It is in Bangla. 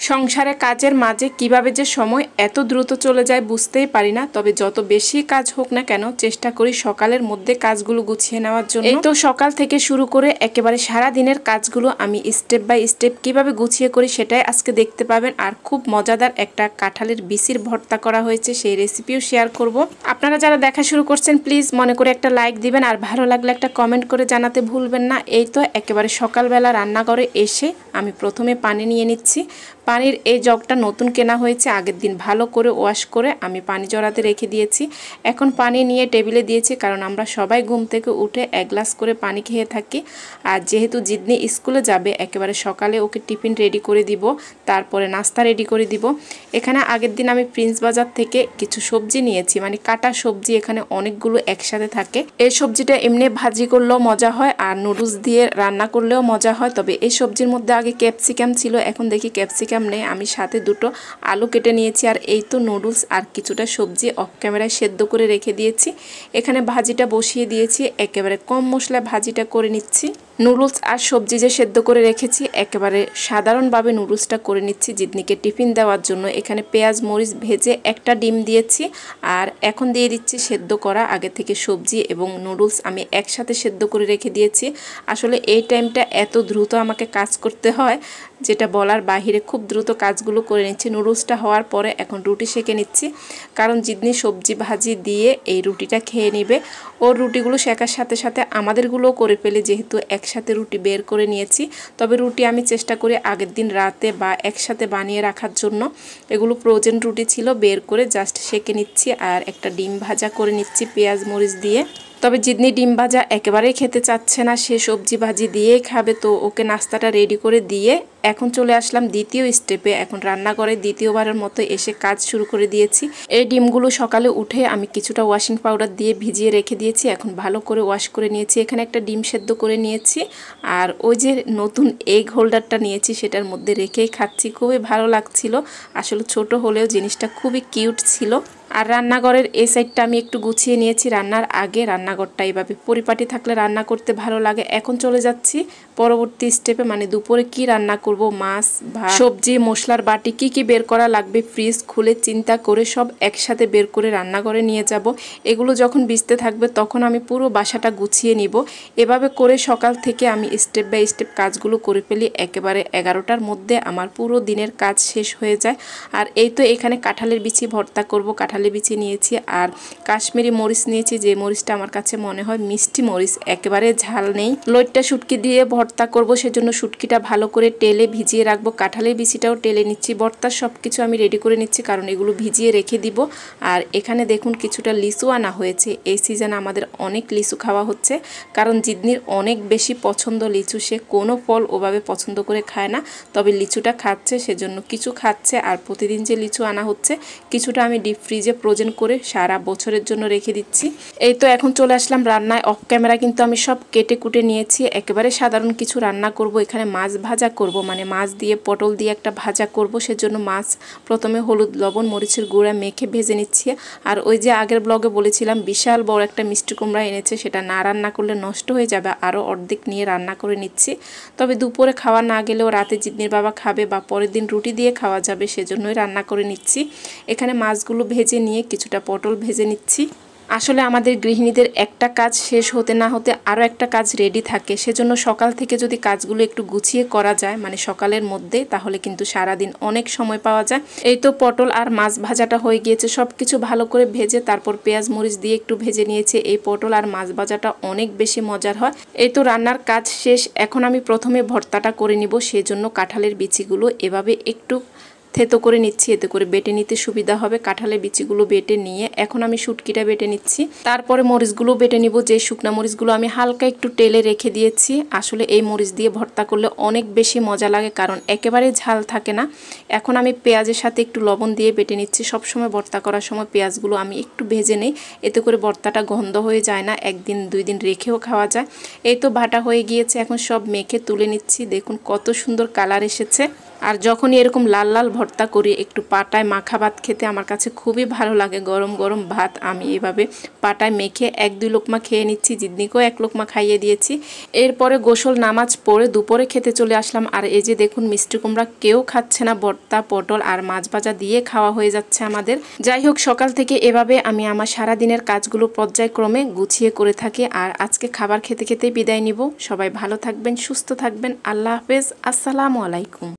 সংসারে কাজের মাঝে কিভাবে যে সময় এত দ্রুত চলে যায় বুঝতেই পারি না। তবে যত বেশি কাজ হোক না কেন চেষ্টা করি সকালের মধ্যে কাজগুলো গুছিয়ে নেওয়ার জন্য। এই তো সকাল থেকে শুরু করে একেবারে সারা দিনের কাজগুলো আমি স্টেপ বাই স্টেপ কিভাবে গুছিয়ে করি সেটাই আজকে দেখতে পাবেন। আর খুব মজাদার একটা কাঁঠালের বিচির ভর্তা করা হয়েছে, সেই রেসিপিও শেয়ার করব। আপনারা যারা দেখা শুরু করছেন প্লিজ মনে করে একটা লাইক দিবেন, আর ভালো লাগলে একটা কমেন্ট করে জানাতে ভুলবেন না। এই তো একেবারে সকালবেলা রান্নাঘরে এসে আমি প্রথমে পানি নিয়ে নিচ্ছি। পানির এই জগটা নতুন কেনা হয়েছে, আগের দিন ভালো করে ওয়াশ করে আমি পানি জড়াতে রেখে দিয়েছি। এখন পানি নিয়ে টেবিলে দিয়েছি, কারণ আমরা সবাই ঘুম থেকে উঠে এক গ্লাস করে পানি খেয়ে থাকি। আর যেহেতু জিদনি স্কুলে যাবে, একেবারে সকালে ওকে টিফিন রেডি করে দিব, তারপরে নাস্তা রেডি করে দিব। এখানে আগের দিন আমি প্রিন্স বাজার থেকে কিছু সবজি নিয়েছি, মানে কাটা সবজি, এখানে অনেকগুলো একসাথে থাকে। এই সবজিটা এমনি ভাজি করলেও মজা হয়, আর নুডলস দিয়ে রান্না করলেও মজা হয়। তবে এই সবজির মধ্যে আগে ক্যাপসিকাম ছিল, এখন দেখি ক্যাপসিকাম নেই। আমি সাথে দুটো আলু কেটে নিয়েছি, আর এই তো নুডলস আর কিছুটা সবজি অফ ক্যামেরায় সেদ্ধ করে রেখে দিয়েছি। এখানে ভাজিটা বসিয়ে দিয়েছি, একেবারে কম মশলা ভাজিটা করে নিচ্ছি। নুডলস আর সবজি যে সেদ্ধ করে রেখেছি, একেবারে সাধারণভাবে নুডলসটা করে নিচ্ছি জিদনিকে টিফিন দেওয়ার জন্য। এখানে পেঁয়াজ মরিচ ভেজে একটা ডিম দিয়েছি, আর এখন দিয়ে দিচ্ছি সেদ্ধ করা আগে থেকে সবজি এবং নুডলস আমি একসাথে সেদ্ধ করে রেখে দিয়েছি। আসলে এই টাইমটা এত দ্রুত আমাকে কাজ করতে হয় যেটা বলার বাহিরে, খুব দ্রুত কাজগুলো করে নিচ্ছি। নুডলসটা হওয়ার পরে এখন রুটি সেঁকে নিচ্ছি, কারণ জিদনি সবজি ভাজি দিয়ে এই রুটিটা খেয়ে নেবে। ওর রুটিগুলো শেখার সাথে সাথে আমাদেরগুলোও করে ফেলে, যেহেতু একসাথে রুটি বের করে নিয়েছি। তবে রুটি আমি চেষ্টা করি আগের দিন রাতে বা একসাথে বানিয়ে রাখার জন্য। এগুলো ফ্রোজেন রুটি ছিল, বের করে জাস্ট সেঁকে নিচ্ছি, আর একটা ডিম ভাজা করে নিচ্ছি পেঁয়াজ মরিচ দিয়ে। তবে জিদনি ডিম ভাজা একেবারেই খেতে চাচ্ছে না, সে সবজি ভাজি দিয়েই খাবে। তো ওকে নাস্তাটা রেডি করে দিয়ে এখন চলে আসলাম দ্বিতীয় স্টেপে। এখন রান্নাঘরে দ্বিতীয়বারের মতো এসে কাজ শুরু করে দিয়েছি। এই ডিমগুলো সকালে উঠে আমি কিছুটা ওয়াশিং পাউডার দিয়ে ভিজিয়ে রেখে দিয়েছি, এখন ভালো করে ওয়াশ করে নিয়েছি। এখানে একটা ডিম সেদ্ধ করে নিয়েছি, আর ওই যে নতুন এগ হোল্ডারটা নিয়েছি সেটার মধ্যে রেখেই খাচ্ছি। খুবই ভালো লাগছিল, আসলে ছোট হলেও জিনিসটা খুবই কিউট ছিল। আর রান্নাঘরের এই সাইডটা আমি একটু গুছিয়ে নিয়েছি রান্নার আগে। রান্নাঘরটা এইভাবে পরিপাটি থাকলে রান্না করতে ভালো লাগে। এখন চলে যাচ্ছি পরবর্তী স্টেপে, মানে দুপুরে কি রান্না করব। মাছ, ভাত, সবজি, মশলার বাটি কি কি বের করা লাগবে ফ্রিজ খুলে চিন্তা করে সব একসাথে বের করে রান্নাঘরে নিয়ে যাব। এগুলো যখন ভিজতে থাকবে তখন আমি পুরো বাসাটা গুছিয়ে নিব। এভাবে করে সকাল থেকে আমি স্টেপ বাই স্টেপ কাজগুলো করে ফেলি। একেবারে 11টার মধ্যে আমার পুরো দিনের কাজ শেষ হয়ে যায়। আর এই তো এখানে কাঁঠালের বিচি ভর্তা করব। কাঁঠালের বিচি নিয়েছি আর কাশ্মীরি মরিচ নিয়েছি, যে মরিচটা আমার কাছে মনে হয় মিষ্টি মরিচ, একেবারে ঝাল নেই। লইট্টা শুটকি দিয়ে ভর্তা করব, সেজন্য শুটকিটা ভালো করে টেলে ভিজিয়ে রাখবো। কাঁঠালের বিচিটাও টেলে নিচ্ছি। ভর্তার সব কিছু আমি রেডি করে নিচ্ছি, কারণ এগুলো ভিজিয়ে রেখে দিব। আর এখানে দেখুন কিছুটা লিচু আনা হয়েছে। এই সিজনে আমাদের অনেক লিচু খাওয়া হচ্ছে, কারণ জিদনির অনেক বেশি পছন্দ লিচু। সে কোনো ফল ওভাবে পছন্দ করে খায় না, তবে লিচুটা খাচ্ছে, সেজন্য কিছু খাচ্ছে। আর প্রতিদিন যে লিচু আনা হচ্ছে, কিছুটা আমি ডিপ ফ্রিজে ফ্রোজেন করে সারা বছরের জন্য রেখে দিচ্ছি। এই তো এখন চলে আসলাম রান্নায়। অফ ক্যামেরা কিন্তু আমি সব কেটে কুটে নিয়েছি। একেবারে সাধারণ কিছু রান্না করব। এখানে মাছ ভাজা করব, মানে মাছ দিয়ে পটল দিয়ে একটা ভাজা করব। সেজন্য মাছ প্রথমে হলুদ লবণ মরিচের গুঁড়া মেখে ভেজে নিচ্ছি। আর ওই যে আগের ব্লগে বলেছিলাম বিশাল বড় একটা মিষ্টি কুমড়া এনেছে, সেটা না রান্না করলে নষ্ট হয়ে যাবে, আরও অর্ধেক নিয়ে রান্না করে নিচ্ছি। তবে দুপুরে খাওয়া না গেলেও রাতে জিদনির বাবা খাবে বা পরের দিন রুটি দিয়ে খাওয়া যাবে, সেজন্যই রান্না করে নিচ্ছি। এখানে মাছগুলো ভেজে নিয়ে কিছুটা পটল ভেজে নিচ্ছি। আসলে আমাদের গৃহিণীদের একটা কাজ শেষ হতে না হতে আরও একটা কাজ রেডি থাকে, সেজন্য সকাল থেকে যদি কাজগুলো একটু গুছিয়ে করা যায়, মানে সকালের মধ্যে, তাহলে কিন্তু সারাদিন অনেক সময় পাওয়া যায়। এই তো পটল আর মাছ ভাজাটা হয়ে গিয়েছে। সব কিছু ভালো করে ভেজে তারপর পেঁয়াজ মরিচ দিয়ে একটু ভেজে নিয়েছে। এই পটল আর মাছ ভাজাটা অনেক বেশি মজার হয়। এই তো রান্নার কাজ শেষ। এখন আমি প্রথমে ভর্তাটা করে নিব, সেজন্য কাঁঠালের বিচিগুলো এভাবে একটু থেতো করে নিচ্ছি, এতে করে বেটে নিতে সুবিধা হবে। কাঁঠালের বিচিগুলো বেটে নিয়ে এখন আমি শুটকিটা বেটে নিচ্ছি। তারপরে মরিচগুলো বেটে নিব, যে শুকনা মরিচগুলো আমি হালকা একটু তেলে রেখে দিয়েছি। আসলে এই মরিচ দিয়ে ভর্তা করলে অনেক বেশি মজা লাগে, কারণ একেবারে ঝাল থাকে না। এখন আমি পেঁয়াজের সাথে একটু লবণ দিয়ে বেটে নিচ্ছি। সবসময় ভর্তা করার সময় পেঁয়াজগুলো আমি একটু ভেজে নিই, এতে করে ভর্তাটা গন্ধ হয়ে যায় না, একদিন দুই দিন রেখেও খাওয়া যায়। এই তো বাটা হয়ে গিয়েছে, এখন সব মেখে তুলে নিচ্ছি। দেখুন কত সুন্দর কালার এসেছে। আর যখনই এরকম লাল লাল ভর্তা করি একটু পাটায় মাখা ভাত খেতে আমার কাছে খুবই ভালো লাগে। গরম গরম ভাত আমি এভাবে পাটায় মেখে 1-2 লোকমা খেয়ে নিচ্ছি, জিদ্নিকেও 1 লোকমা খাইয়ে দিয়েছি। এরপরে গোসল নামাজ পড়ে দুপুরে খেতে চলে আসলাম। আর এই যে দেখুন মিষ্টি কুমড়া কেউ খাচ্ছে না, ভর্তা পটল আর মাছ ভাজা দিয়ে খাওয়া হয়ে যাচ্ছে আমাদের। যাই হোক, সকাল থেকে এভাবে আমি আমার সারাদিনের কাজগুলো পর্যায়ক্রমে গুছিয়ে করে থাকি। আর আজকে খাবার খেতে খেতে বিদায় নিব। সবাই ভালো থাকবেন, সুস্থ থাকবেন। আল্লাহ হাফেজ, আসসালামু আলাইকুম।